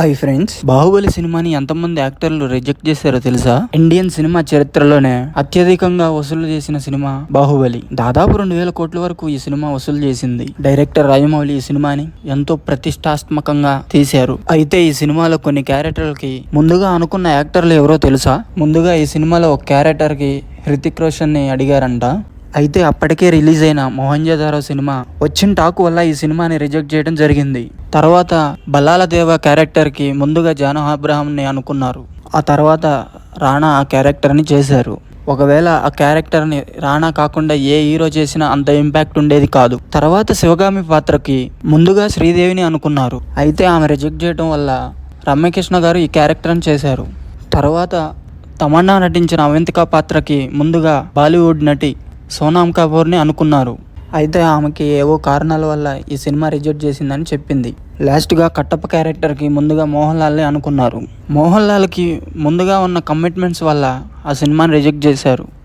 Hi friends, Baahubali సినిమాని ఎంతమంది యాక్టర్లు రిజెక్ట్ చేశారో తెలుసా? ఇండియన్ సినిమా చరిత్రలోనే అత్యధికంగా వసూలు చేసిన సినిమా బాహుబలి. దాదాపు 2000 కోట్ల వరకు ఈ సినిమా వసూలు చేసింది. డైరెక్టర్ రాజమౌళి ఈ సినిమాని ఎంతో ప్రతిష్టాత్మకంగా తీశారు. అయితే ఈ సినిమాలో కొన్ని క్యారెక్టర్లకి ముందుగా అనుకున్న యాక్టర్లు ఎవరో తెలుసా? ముందుగా ఈ సినిమాలో ఒక క్యారెక్టర్ కి హృతిక్ రోషన్ ని అడిగారంట. అయితే అప్పటికే రిలీజ్ అయిన మొహంజదారో సినిమా వచ్చిన టాక్ వల్ల ఈ సినిమాని రిజెక్ట్ చేయడం జరిగింది. తర్వాత బల్లాల దేవ క్యారెక్టర్కి ముందుగా జాను అబ్రహాంని అనుకున్నారు. ఆ తర్వాత రాణా ఆ క్యారెక్టర్ని చేశారు. ఒకవేళ ఆ క్యారెక్టర్ని రాణా కాకుండా ఏ హీరో చేసినా అంత ఇంపాక్ట్ ఉండేది కాదు. తర్వాత శివగామి పాత్రకి ముందుగా శ్రీదేవిని అనుకున్నారు. అయితే ఆమె రిజెక్ట్ చేయడం వల్ల రమ్యకృష్ణ గారు ఈ క్యారెక్టర్ని చేశారు. తర్వాత తమన్నా నటించిన అవంతిక పాత్రకి ముందుగా బాలీవుడ్ నటి సోనామ్ కపూర్ని అనుకున్నారు. అయితే ఆమెకి ఏవో కారణాల వల్ల ఈ సినిమా రిజెక్ట్ చేసిందని చెప్పింది. లాస్ట్గా కట్టప్ప క్యారెక్టర్కి ముందుగా మోహన్ లాల్ని అనుకున్నారు. మోహన్ లాల్కి ముందుగా ఉన్న కమిట్మెంట్స్ వల్ల ఆ సినిమాని రిజెక్ట్ చేశారు.